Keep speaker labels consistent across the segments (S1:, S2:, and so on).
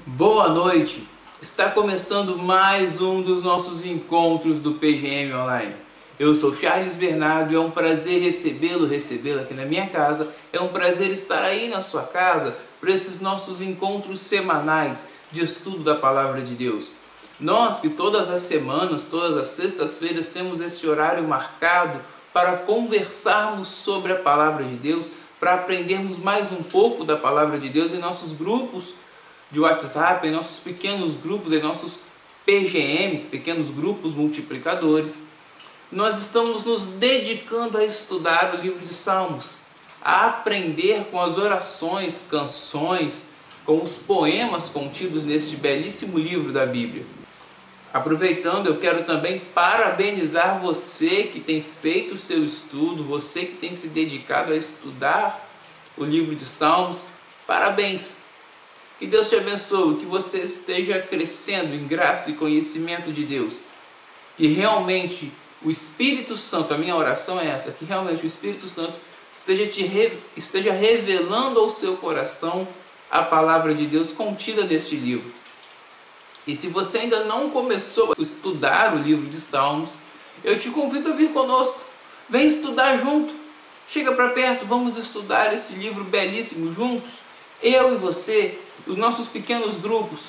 S1: Boa noite! Está começando mais um dos nossos encontros do PGM Online. Eu sou Charles Bernardo e é um prazer recebê-la aqui na minha casa. É um prazer estar aí na sua casa para esses nossos encontros semanais de estudo da Palavra de Deus. Nós que todas as semanas, todas as sextas-feiras temos esse horário marcado para conversarmos sobre a Palavra de Deus, para aprendermos mais um pouco da Palavra de Deus em nossos grupos de WhatsApp, em nossos pequenos grupos, em nossos PGMs, pequenos grupos multiplicadores. Nós estamos nos dedicando a estudar o livro de Salmos, a aprender com as orações, canções, com os poemas contidos neste belíssimo livro da Bíblia. Aproveitando, eu quero também parabenizar você que tem feito o seu estudo, você que tem se dedicado a estudar o livro de Salmos. Parabéns! Que Deus te abençoe, que você esteja crescendo em graça e conhecimento de Deus. Que realmente o Espírito Santo, a minha oração é essa, que realmente o Espírito Santo esteja revelando ao seu coração a palavra de Deus contida neste livro. E se você ainda não começou a estudar o livro de Salmos, eu te convido a vir conosco. Vem estudar junto. Chega para perto, vamos estudar esse livro belíssimo juntos. Eu e você, os nossos pequenos grupos.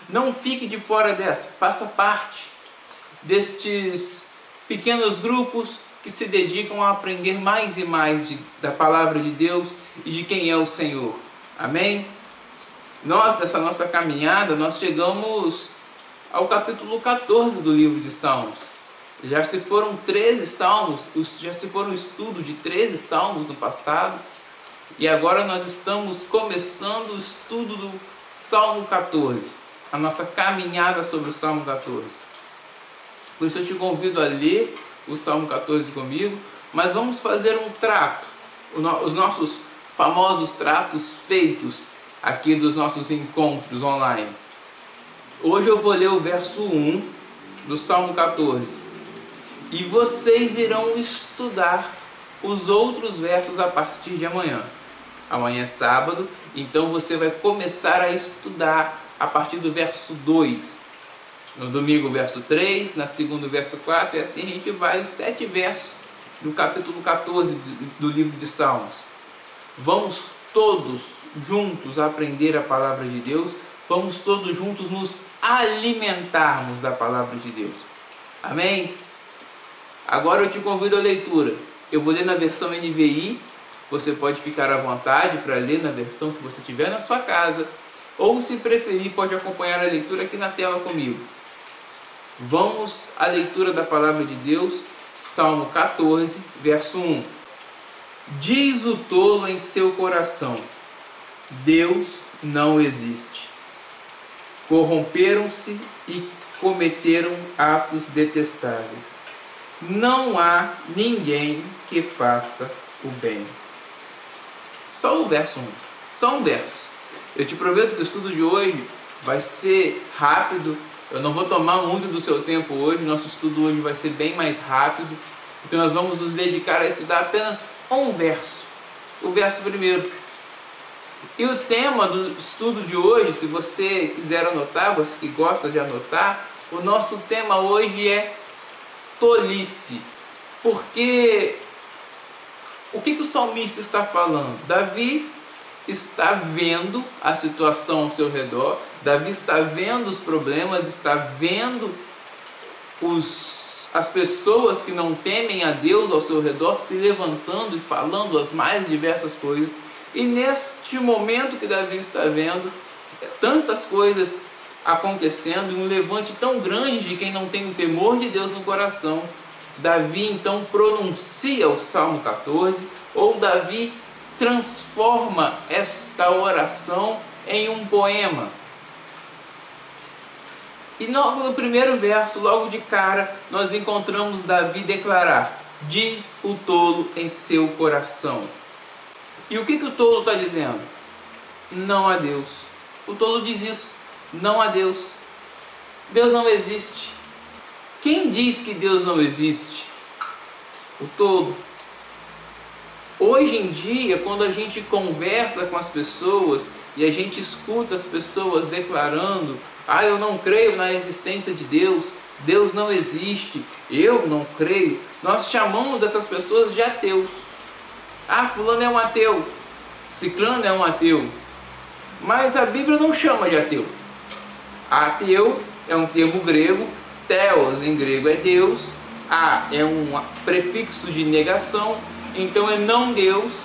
S1: Não fique de fora dessa, faça parte destes pequenos grupos que se dedicam a aprender mais e mais da palavra de Deus e de quem é o Senhor. Amém? Nós, nessa nossa caminhada, nós chegamos ao capítulo 14 do livro de Salmos. Já se foram 13 salmos, já se foram um estudo de 13 salmos no passado. E agora nós estamos começando o estudo do Salmo 14, a nossa caminhada sobre o Salmo 14. Por isso eu te convido a ler o Salmo 14 comigo, mas vamos fazer um trato, os nossos famosos tratos feitos aqui dos nossos encontros online. Hoje eu vou ler o verso 1 do Salmo 14 e vocês irão estudar os outros versos a partir de amanhã. Amanhã é sábado, então você vai começar a estudar a partir do verso 2. No domingo, o verso 3, na segunda, o verso 4, e assim a gente vai os 7 versos do capítulo 14 do livro de Salmos. Vamos todos juntos aprender a palavra de Deus, vamos todos juntos nos alimentarmos da palavra de Deus. Amém? Agora eu te convido à leitura. Eu vou ler na versão NVI. Você pode ficar à vontade para ler na versão que você tiver na sua casa, ou se preferir pode acompanhar a leitura aqui na tela comigo. Vamos à leitura da palavra de Deus, Salmo 14, verso 1. Diz o tolo em seu coração: Deus não existe. Corromperam-se e cometeram atos detestáveis. Não há ninguém que faça o bem. Só o verso 1, só um verso. Eu te prometo que o estudo de hoje vai ser rápido. Eu não vou tomar muito do seu tempo hoje. Nosso estudo hoje vai ser bem mais rápido, porque nós vamos nos dedicar a estudar apenas um verso, o verso primeiro. E o tema do estudo de hoje, se você quiser anotar, você que gosta de anotar, o nosso tema hoje é tolice. Porque o que o salmista está falando? Davi está vendo a situação ao seu redor, Davi está vendo os problemas, está vendo as pessoas que não temem a Deus ao seu redor se levantando e falando as mais diversas coisas. E neste momento que Davi está vendo tantas coisas acontecendo, um levante tão grande de quem não tem o temor de Deus no coração, Davi então pronuncia o Salmo 14, ou Davi transforma esta oração em um poema. E logo no primeiro verso, logo de cara, nós encontramos Davi declarar: diz o tolo em seu coração. E o que o tolo está dizendo? Não há Deus. O tolo diz isso: não há Deus. Deus não existe. Quem diz que Deus não existe? O tolo. Hoje em dia, quando a gente conversa com as pessoas e a gente escuta as pessoas declarando: ah, eu não creio na existência de Deus, Deus não existe, eu não creio, nós chamamos essas pessoas de ateus. Ah, fulano é um ateu, ciclano é um ateu. Mas a Bíblia não chama de ateu. Ateu é um termo grego, theos em grego é Deus, a é um prefixo de negação, então é não Deus,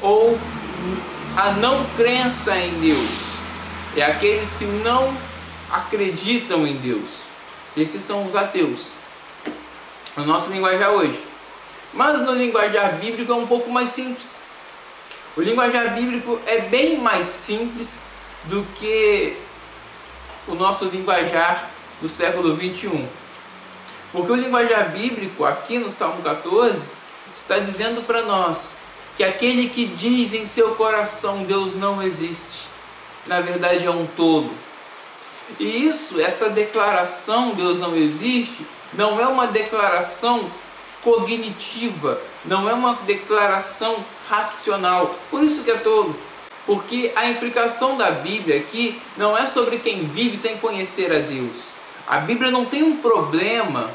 S1: ou a não crença em Deus. É aqueles que não acreditam em Deus. Esses são os ateus, no nosso linguajar hoje. Mas no linguajar bíblico é um pouco mais simples. O linguajar bíblico é bem mais simples do que o nosso linguajar do século 21. Porque o linguajar bíblico, aqui no Salmo 14, está dizendo para nós que aquele que diz em seu coração Deus não existe, na verdade é um tolo. E essa declaração Deus não existe, não é uma declaração cognitiva, não é uma declaração racional. Por isso que é tolo. Porque a implicação da Bíblia aqui não é sobre quem vive sem conhecer a Deus. A Bíblia não tem um problema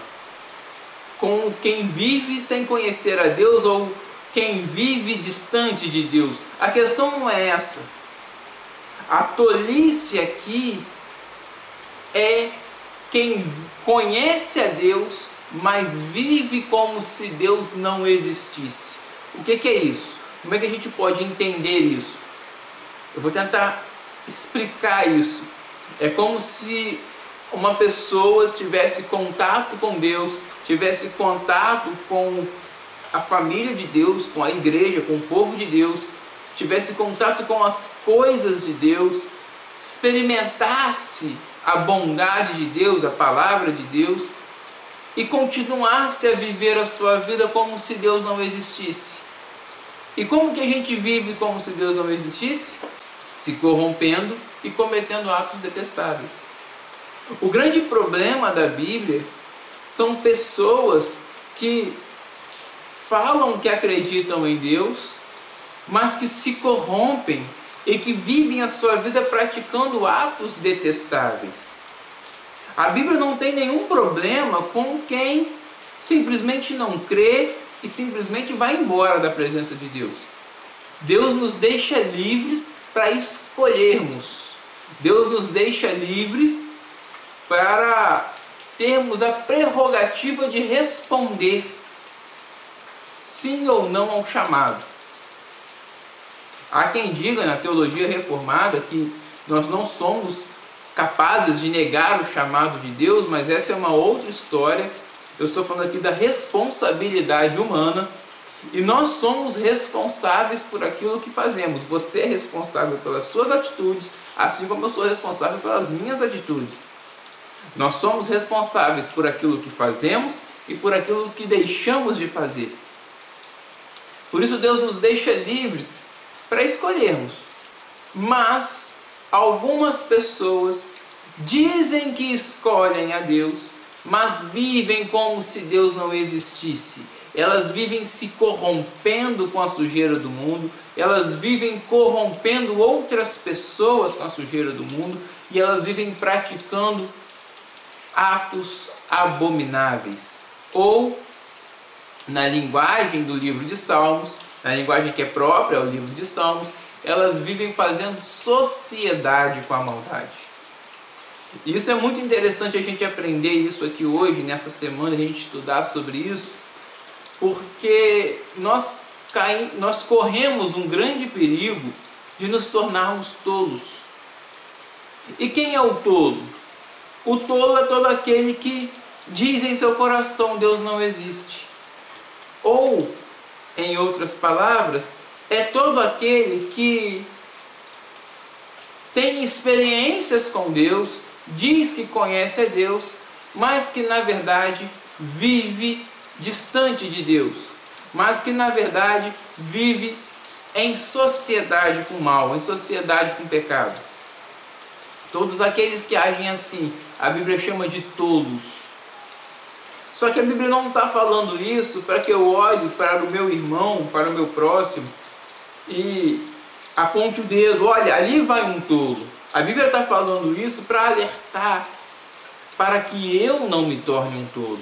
S1: com quem vive sem conhecer a Deus ou quem vive distante de Deus. A questão não é essa. A tolice aqui é quem conhece a Deus, mas vive como se Deus não existisse. O que é isso? Como é que a gente pode entender isso? Eu vou tentar explicar isso. É como se uma pessoa tivesse contato com Deus, tivesse contato com a família de Deus, com a igreja, com o povo de Deus, tivesse contato com as coisas de Deus, experimentasse a bondade de Deus, a palavra de Deus, e continuasse a viver a sua vida como se Deus não existisse. E como que a gente vive como se Deus não existisse? Se corrompendo e cometendo atos detestáveis. O grande problema da Bíblia são pessoas que falam que acreditam em Deus, mas que se corrompem e que vivem a sua vida praticando atos detestáveis. A Bíblia não tem nenhum problema com quem simplesmente não crê e simplesmente vai embora da presença de Deus. Deus nos deixa livres para escolhermos. Deus nos deixa livres para termos a prerrogativa de responder sim ou não ao chamado. Há quem diga na teologia reformada que nós não somos capazes de negar o chamado de Deus, mas essa é uma outra história. Eu estou falando aqui da responsabilidade humana e nós somos responsáveis por aquilo que fazemos. Você é responsável pelas suas atitudes, assim como eu sou responsável pelas minhas atitudes. Nós somos responsáveis por aquilo que fazemos e por aquilo que deixamos de fazer. Por isso Deus nos deixa livres para escolhermos. Mas algumas pessoas dizem que escolhem a Deus, mas vivem como se Deus não existisse. Elas vivem se corrompendo com a sujeira do mundo, elas vivem corrompendo outras pessoas com a sujeira do mundo e elas vivem praticando atos abomináveis. Ou, na linguagem do livro de Salmos, na linguagem que é própria ao livro de Salmos, elas vivem fazendo sociedade com a maldade. E isso é muito interessante a gente aprender isso aqui hoje, nessa semana, a gente estudar sobre isso, porque nós corremos um grande perigo de nos tornarmos tolos. E quem é o tolo? O tolo é todo aquele que diz em seu coração Deus não existe. Ou, em outras palavras, é todo aquele que tem experiências com Deus, diz que conhece a Deus, mas que na verdade vive distante de Deus, mas que na verdade vive em sociedade com o mal, em sociedade com o pecado. Todos aqueles que agem assim, a Bíblia chama de tolos. Só que a Bíblia não está falando isso para que eu olhe para o meu irmão, para o meu próximo e aponte o dedo, olha, ali vai um tolo. A Bíblia está falando isso para alertar, para que eu não me torne um tolo.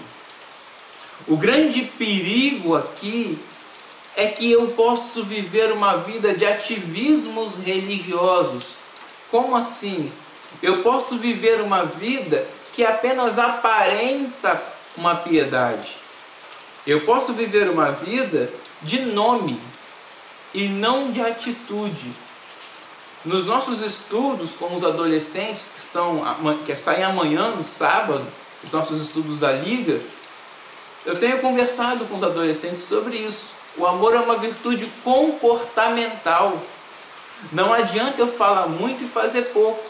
S1: O grande perigo aqui é que eu posso viver uma vida de ativismos religiosos. Como assim? Eu posso viver uma vida que apenas aparenta uma piedade. Eu posso viver uma vida de nome e não de atitude. Nos nossos estudos com os adolescentes que saem amanhã, no sábado, os nossos estudos da Liga, eu tenho conversado com os adolescentes sobre isso. O amor é uma virtude comportamental. Não adianta eu falar muito e fazer pouco.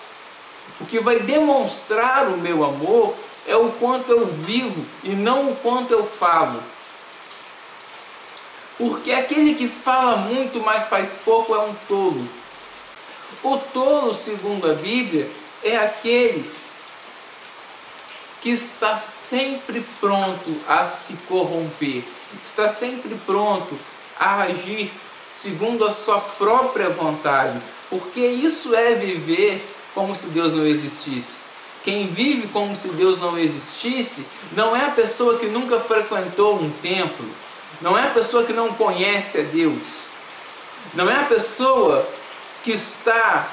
S1: O que vai demonstrar o meu amor é o quanto eu vivo e não o quanto eu falo. Porque aquele que fala muito, mas faz pouco, é um tolo. O tolo, segundo a Bíblia, é aquele que está sempre pronto a se corromper, está sempre pronto a agir segundo a sua própria vontade, porque isso é viver como se Deus não existisse. Quem vive como se Deus não existisse não é a pessoa que nunca frequentou um templo, não é a pessoa que não conhece a Deus, não é a pessoa que está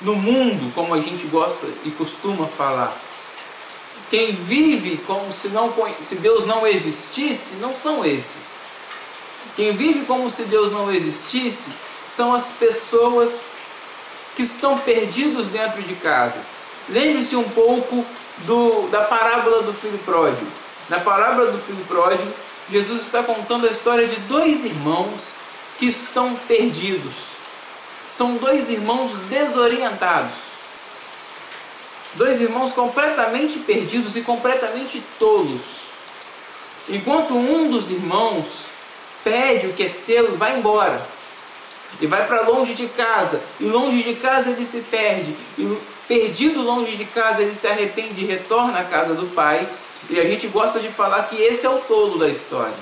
S1: no mundo, como a gente gosta e costuma falar. Quem vive como se Deus não existisse, não são esses. Quem vive como se Deus não existisse, são as pessoas que estão perdidos dentro de casa. Lembre-se um pouco da parábola do filho pródigo. Na parábola do filho pródigo, Jesus está contando a história de dois irmãos que estão perdidos. São dois irmãos desorientados. Dois irmãos completamente perdidos e completamente tolos. Enquanto um dos irmãos pede o que é seu e vai embora. E vai para longe de casa. E longe de casa ele se perde. E perdido longe de casa ele se arrepende e retorna à casa do pai. E a gente gosta de falar que esse é o tolo da história.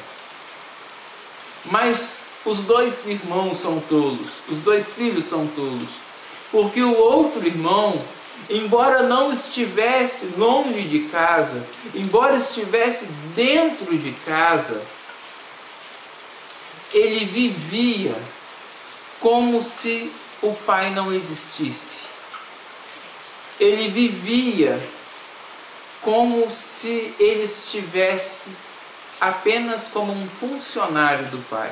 S1: Mas os dois irmãos são tolos. Os dois filhos são tolos. Porque o outro irmão, embora não estivesse longe de casa, embora estivesse dentro de casa, ele vivia como se o pai não existisse. Ele vivia como se ele estivesse apenas como um funcionário do pai.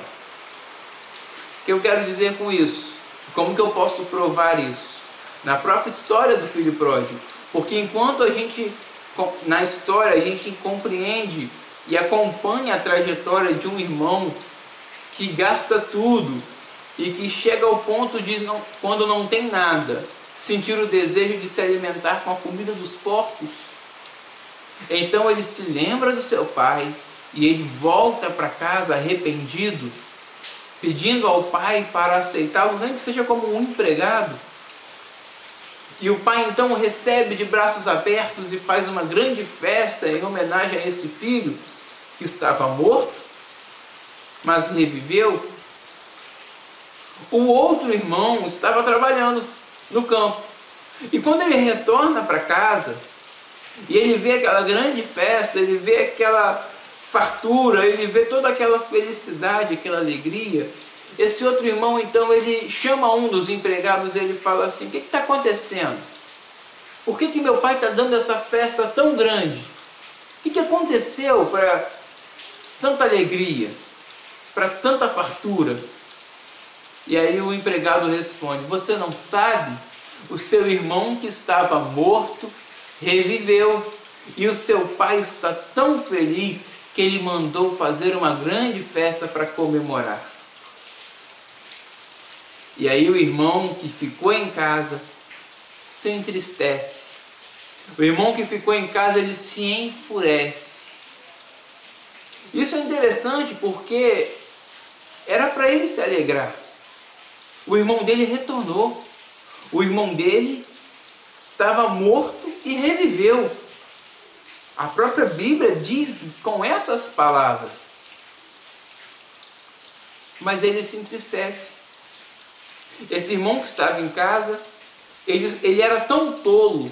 S1: O que eu quero dizer com isso? Como que eu posso provar isso? Na própria história do filho pródigo. Porque enquanto na história a gente compreende e acompanha a trajetória de um irmão que gasta tudo e que chega ao ponto de, quando não tem nada, sentir o desejo de se alimentar com a comida dos porcos. Então ele se lembra do seu pai e ele volta para casa arrependido, pedindo ao pai para aceitá-lo, nem que seja como um empregado. E o pai então o recebe de braços abertos e faz uma grande festa em homenagem a esse filho que estava morto, mas reviveu. O outro irmão estava trabalhando no campo. E quando ele retorna para casa, e ele vê aquela grande festa, ele vê aquela fartura, ele vê toda aquela felicidade, aquela alegria, esse outro irmão, então, ele chama um dos empregados e ele fala assim: o que está acontecendo? Por que meu pai está dando essa festa tão grande? O que aconteceu para tanta alegria, para tanta fartura? E aí o empregado responde: você não sabe? O seu irmão que estava morto reviveu, e o seu pai está tão feliz que ele mandou fazer uma grande festa para comemorar. E aí o irmão que ficou em casa se entristece. O irmão que ficou em casa, ele se enfurece. Isso é interessante porque era para ele se alegrar. O irmão dele retornou. O irmão dele estava morto e reviveu. A própria Bíblia diz com essas palavras. Mas ele se entristece. Esse irmão que estava em casa, ele era tão tolo,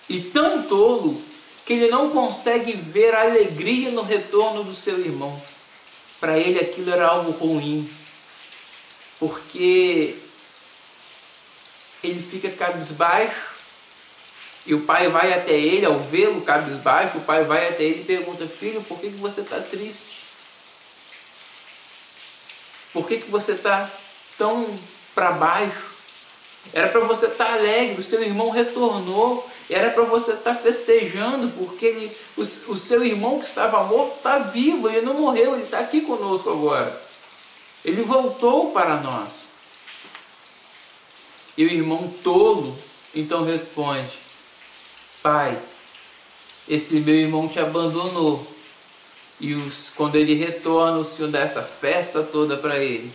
S1: e tão tolo, que ele não consegue ver a alegria no retorno do seu irmão. Para ele aquilo era algo ruim, porque ele fica cabisbaixo, e o pai vai até ele, ao vê-lo cabisbaixo, o pai vai até ele e pergunta: filho, por que você está triste? Por que você está tão para baixo? Era para você estar alegre, o seu irmão retornou, era para você estar festejando, porque o seu irmão que estava morto está vivo, ele não morreu, ele está aqui conosco agora. Ele voltou para nós. E o irmão tolo então responde: pai, esse meu irmão te abandonou. E quando ele retorna, o Senhor dá essa festa toda para ele.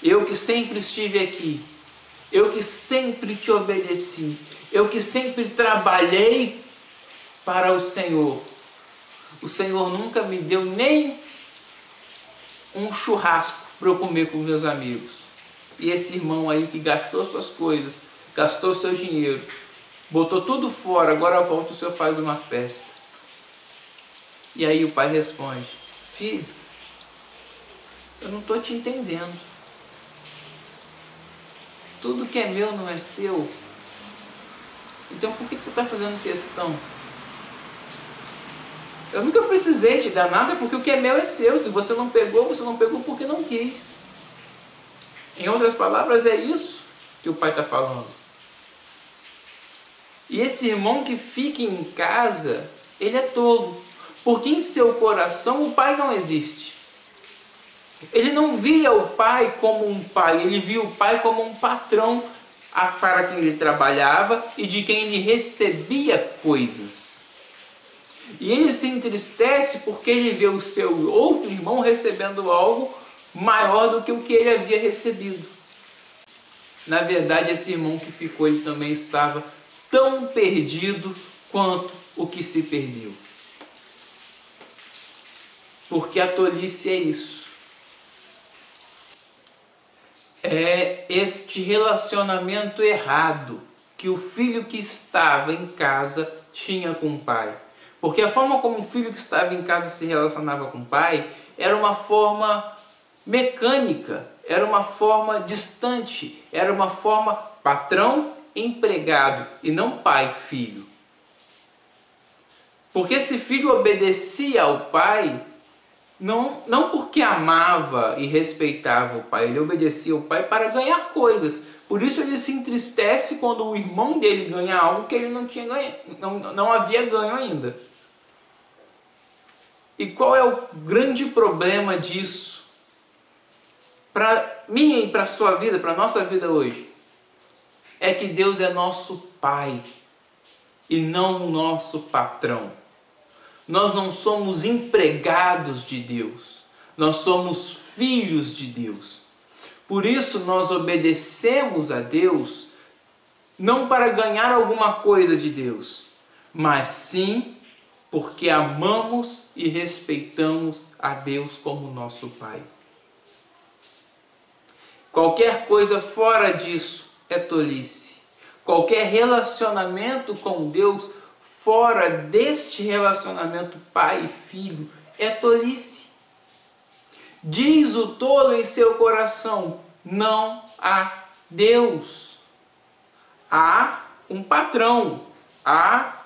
S1: Eu que sempre estive aqui, eu que sempre te obedeci, eu que sempre trabalhei para o Senhor nunca me deu nem um churrasco para eu comer com meus amigos. E esse irmão aí que gastou suas coisas, gastou seu dinheiro, botou tudo fora, agora volta, o Senhor faz uma festa. E aí o pai responde: filho, eu não estou te entendendo. Tudo que é meu não é seu. Então por que você está fazendo questão? Eu nunca precisei te dar nada, porque o que é meu é seu. Se você não pegou porque não quis. Em outras palavras, é isso que o pai está falando. E esse irmão que fica em casa, ele é tolo, porque em seu coração o pai não existe. Ele não via o pai como um pai, ele via o pai como um patrão para quem ele trabalhava e de quem ele recebia coisas. E ele se entristece porque ele vê o seu outro irmão recebendo algo maior do que o que ele havia recebido. Na verdade, esse irmão que ficou, ele também estava tão perdido quanto o que se perdeu. Porque a tolice é isso. É este relacionamento errado que o filho que estava em casa tinha com o pai. Porque a forma como o filho que estava em casa se relacionava com o pai era uma forma mecânica, era uma forma distante, era uma forma patrão-empregado e não pai-filho. Porque esse filho obedecia ao pai não porque amava e respeitava o pai, ele obedecia ao pai para ganhar coisas. Por isso ele se entristece quando o irmão dele ganha algo que ele não tinha ganho, não havia ganho ainda. E qual é o grande problema disso? Para mim e para a sua vida, para a nossa vida hoje, é que Deus é nosso pai e não o nosso patrão. Nós não somos empregados de Deus, nós somos filhos de Deus. Por isso nós obedecemos a Deus, não para ganhar alguma coisa de Deus, mas sim porque amamos e respeitamos a Deus como nosso Pai. Qualquer coisa fora disso é tolice. Qualquer relacionamento com Deus fora deste relacionamento pai e filho é tolice. Diz o tolo em seu coração: não há Deus. Há um patrão, há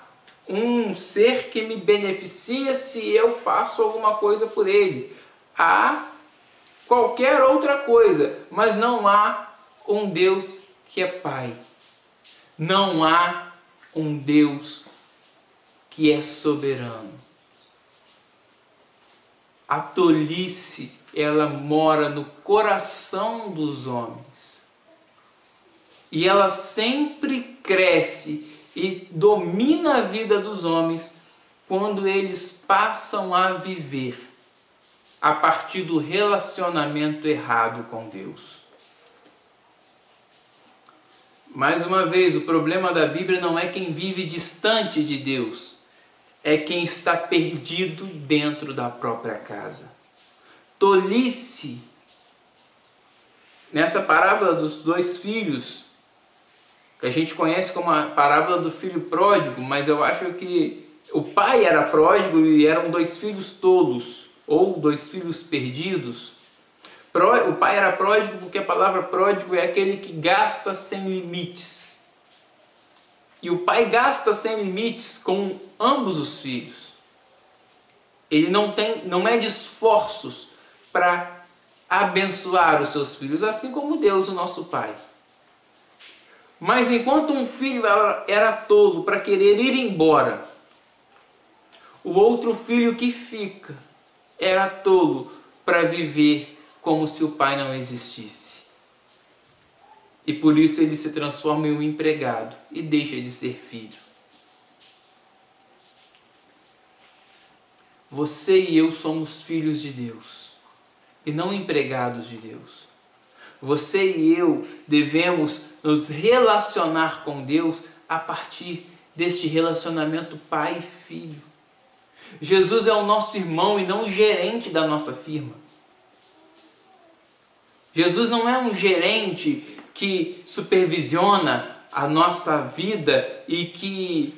S1: um ser que me beneficia se eu faço alguma coisa por ele. Há qualquer outra coisa, mas não há um Deus que é pai. Não há um Deus que é soberano. A tolice, ela mora no coração dos homens. E ela sempre cresce e domina a vida dos homens quando eles passam a viver a partir do relacionamento errado com Deus. Mais uma vez, o problema da Bíblia não é quem vive distante de Deus, é quem está perdido dentro da própria casa. Tolice, nessa parábola dos dois filhos, que a gente conhece como a parábola do filho pródigo, mas eu acho que o pai era pródigo e eram dois filhos tolos, ou dois filhos perdidos. O pai era pródigo porque a palavra pródigo é aquele que gasta sem limites. E o pai gasta sem limites com ambos os filhos. Ele não mede esforços para abençoar os seus filhos, assim como Deus, o nosso Pai. Mas enquanto um filho era tolo para querer ir embora, o outro filho que fica era tolo para viver como se o pai não existisse. E por isso ele se transforma em um empregado e deixa de ser filho. Você e eu somos filhos de Deus e não empregados de Deus. Você e eu devemos nos relacionar com Deus a partir deste relacionamento pai e filho. Jesus é o nosso irmão e não o gerente da nossa firma. Jesus não é um gerente que supervisiona a nossa vida e que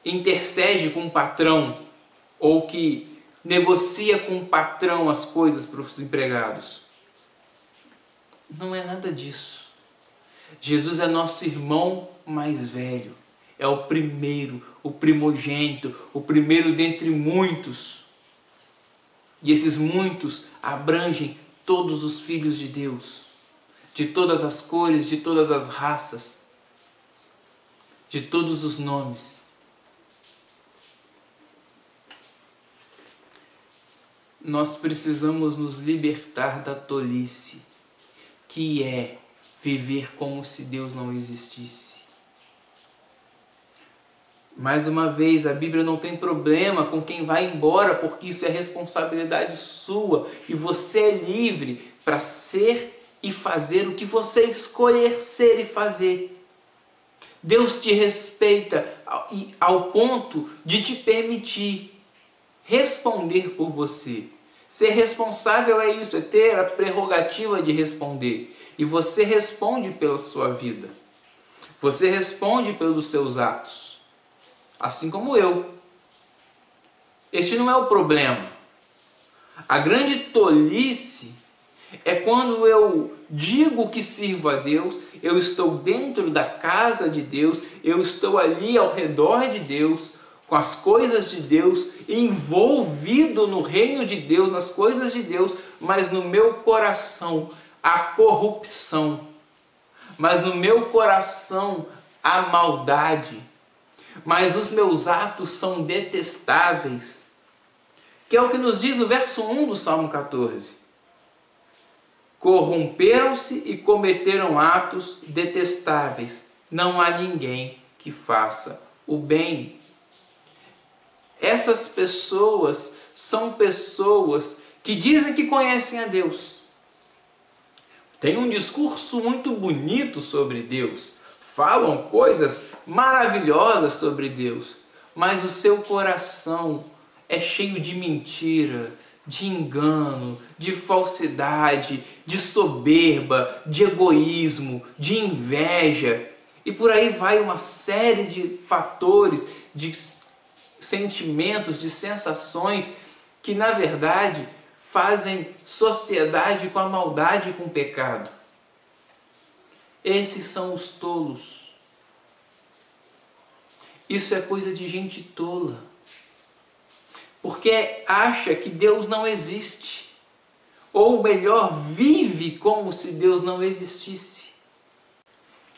S1: intercede com o patrão ou que negocia com o patrão as coisas para os empregados. Não é nada disso. Jesus é nosso irmão mais velho. É o primeiro, o primogênito, o primeiro dentre muitos. E esses muitos abrangem todos os filhos de Deus, de todas as cores, de todas as raças, de todos os nomes. Nós precisamos nos libertar da tolice, que é viver como se Deus não existisse. Mais uma vez, a Bíblia não tem problema com quem vai embora, porque isso é responsabilidade sua e você é livre para ser e fazer o que você escolher ser e fazer. Deus te respeita ao ponto de te permitir responder por você. Ser responsável é isso, é ter a prerrogativa de responder. E você responde pela sua vida. Você responde pelos seus atos. Assim como eu. Este não é o problema. A grande tolice é quando eu digo que sirvo a Deus, eu estou dentro da casa de Deus, eu estou ali ao redor de Deus, com as coisas de Deus, envolvido no reino de Deus, nas coisas de Deus, mas no meu coração há corrupção, mas no meu coração há maldade, mas os meus atos são detestáveis, que é o que nos diz o verso 1 do Salmo 14. Corromperam-se e cometeram atos detestáveis, não há ninguém que faça o bem. Essas pessoas são pessoas que dizem que conhecem a Deus. Tem um discurso muito bonito sobre Deus. Falam coisas maravilhosas sobre Deus. Mas o seu coração é cheio de mentira, de engano, de falsidade, de soberba, de egoísmo, de inveja. E por aí vai uma série de fatores, de sentimentos, de sensações que na verdade fazem sociedade com a maldade e com o pecado. Esses são os tolos. Isso é coisa de gente tola. Porque acha que Deus não existe. Ou melhor, vive como se Deus não existisse.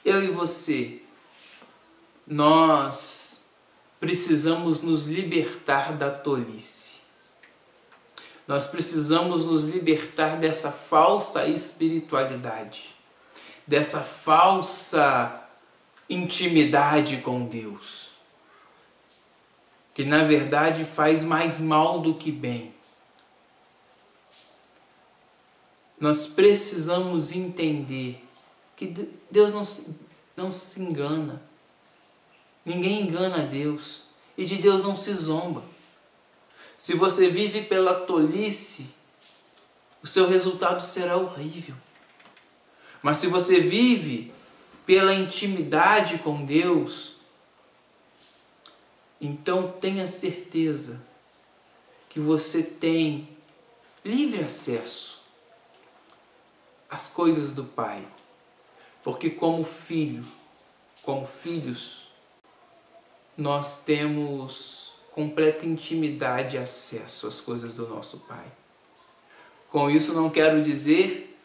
S1: Eu e você, nós precisamos nos libertar da tolice. Nós precisamos nos libertar dessa falsa espiritualidade, dessa falsa intimidade com Deus, que na verdade faz mais mal do que bem. Nós precisamos entender que Deus não se engana. Ninguém engana a Deus. E de Deus não se zomba. Se você vive pela tolice, o seu resultado será horrível. Mas se você vive pela intimidade com Deus, então tenha certeza que você tem livre acesso às coisas do Pai. Porque como filhos, nós temos completa intimidade e acesso às coisas do nosso Pai. Com isso não quero dizer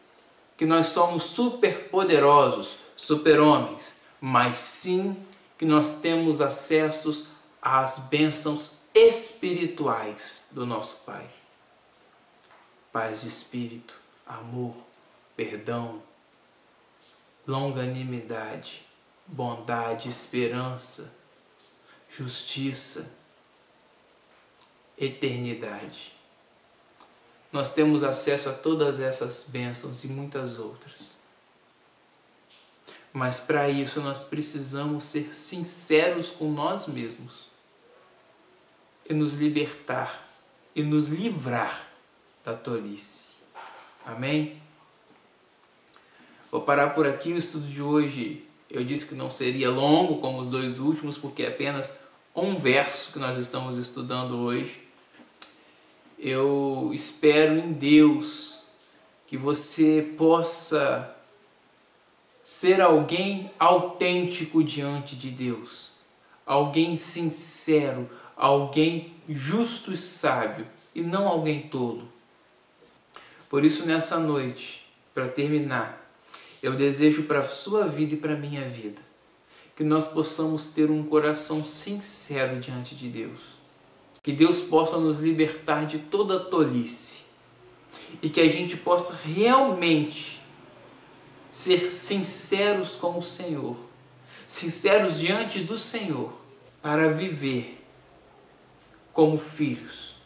S1: que nós somos superpoderosos, super-homens, mas sim que nós temos acessos às bênçãos espirituais do nosso Pai. Paz de espírito, amor, perdão, longanimidade, bondade, esperança, justiça, eternidade. Nós temos acesso a todas essas bênçãos e muitas outras. Mas para isso nós precisamos ser sinceros com nós mesmos e nos libertar e nos livrar da tolice. Amém? Vou parar por aqui. O estudo de hoje, eu disse que não seria longo como os dois últimos, porque é apenas um verso que nós estamos estudando hoje. Eu espero em Deus que você possa ser alguém autêntico diante de Deus, alguém sincero, alguém justo e sábio, e não alguém tolo. Por isso, nessa noite, para terminar, eu desejo para a sua vida e para a minha vida que nós possamos ter um coração sincero diante de Deus. Que Deus possa nos libertar de toda tolice e que a gente possa realmente ser sinceros com o Senhor, sinceros diante do Senhor, para viver como filhos,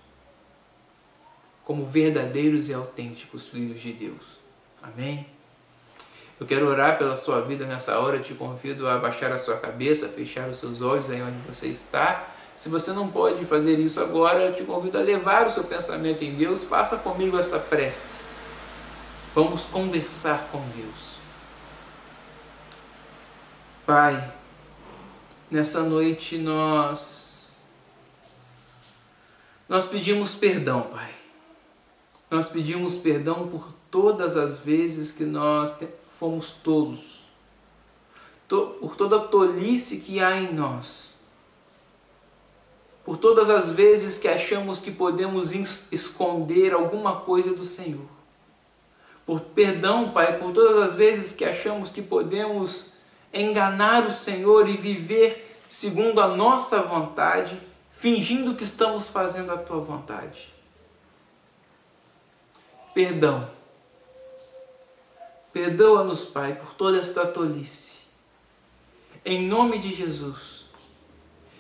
S1: como verdadeiros e autênticos filhos de Deus. Amém? Eu quero orar pela sua vida nessa hora. Eu te convido a abaixar a sua cabeça, fechar os seus olhos aí onde você está. Se você não pode fazer isso agora, eu te convido a levar o seu pensamento em Deus. Faça comigo essa prece. Vamos conversar com Deus. Pai, nessa noite nós pedimos perdão, Pai. Nós pedimos perdão por todas as vezes que nós fomos tolos, por toda a tolice que há em nós, por todas as vezes que achamos que podemos esconder alguma coisa do Senhor. Perdão, Pai, por todas as vezes que achamos que podemos enganar o Senhor e viver segundo a nossa vontade, fingindo que estamos fazendo a Tua vontade. Perdão. Perdoa-nos, Pai, por toda esta tolice. Em nome de Jesus.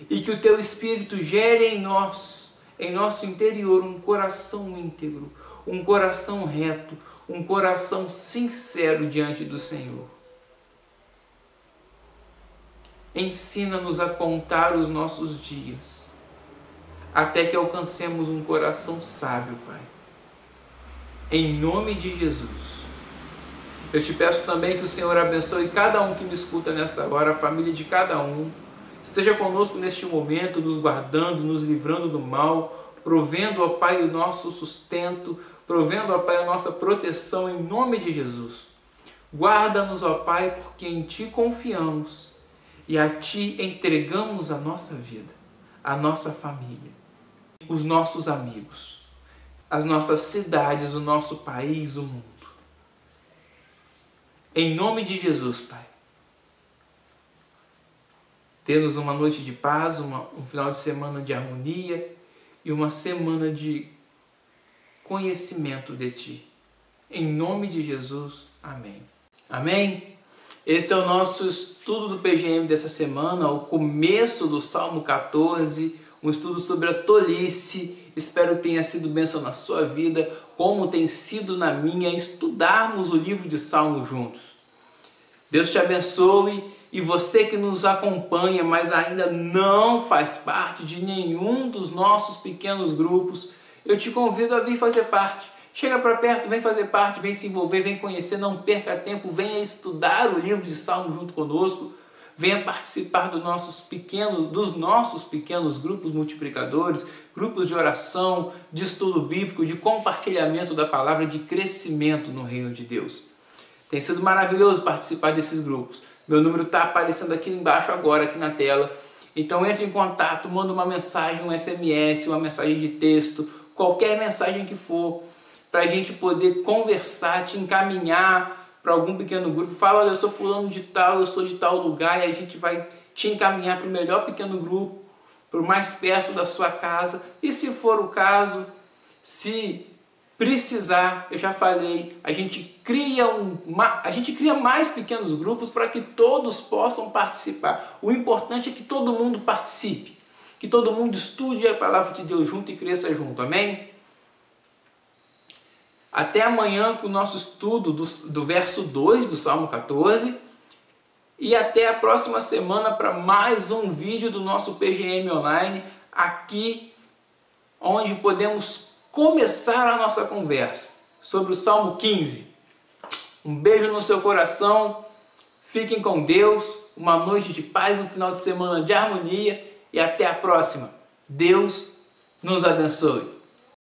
S1: E que o Teu Espírito gere em nós, em nosso interior, um coração íntegro, um coração reto, um coração sincero diante do Senhor. Ensina-nos a contar os nossos dias, até que alcancemos um coração sábio, Pai. Em nome de Jesus. Eu te peço também que o Senhor abençoe cada um que me escuta nesta hora, a família de cada um. Esteja conosco neste momento, nos guardando, nos livrando do mal, provendo, ó Pai, o nosso sustento, provendo, ó Pai, a nossa proteção em nome de Jesus. Guarda-nos, ó Pai, porque em Ti confiamos e a Ti entregamos a nossa vida, a nossa família, os nossos amigos, as nossas cidades, o nosso país, o mundo. Em nome de Jesus, Pai. Dê-nos uma noite de paz, um final de semana de harmonia e uma semana de conhecimento de Ti. Em nome de Jesus, amém. Amém? Esse é o nosso estudo do PGM dessa semana, o começo do Salmo 14, um estudo sobre a tolice. Espero que tenha sido bênção na sua vida, como tem sido na minha, estudarmos o livro de Salmos juntos. Deus te abençoe, E você que nos acompanha, mas ainda não faz parte de nenhum dos nossos pequenos grupos, eu te convido a vir fazer parte. Chega para perto, vem fazer parte, vem se envolver, vem conhecer, não perca tempo, venha estudar o livro de Salmos junto conosco, venha participar dos nossos pequenos grupos multiplicadores, grupos de oração, de estudo bíblico, de compartilhamento da palavra, de crescimento no reino de Deus. Tem sido maravilhoso participar desses grupos. Meu número está aparecendo aqui embaixo agora, aqui na tela. Então entre em contato, manda uma mensagem, um SMS, uma mensagem de texto, qualquer mensagem que for, para a gente poder conversar, te encaminhar para algum pequeno grupo. Fala, olha, eu sou fulano de tal, eu sou de tal lugar, e a gente vai te encaminhar para o melhor pequeno grupo, para o mais perto da sua casa. E se for o caso, se precisar, eu já falei, a gente cria mais pequenos grupos para que todos possam participar. O importante é que todo mundo participe, que todo mundo estude a palavra de Deus junto e cresça junto, amém? Até amanhã com o nosso estudo do verso 2 do Salmo 14 e até a próxima semana para mais um vídeo do nosso PGM Online, aqui onde podemos começar a nossa conversa sobre o Salmo 15. Um beijo no seu coração, fiquem com Deus, uma noite de paz, um final de semana de harmonia e até a próxima. Deus nos abençoe.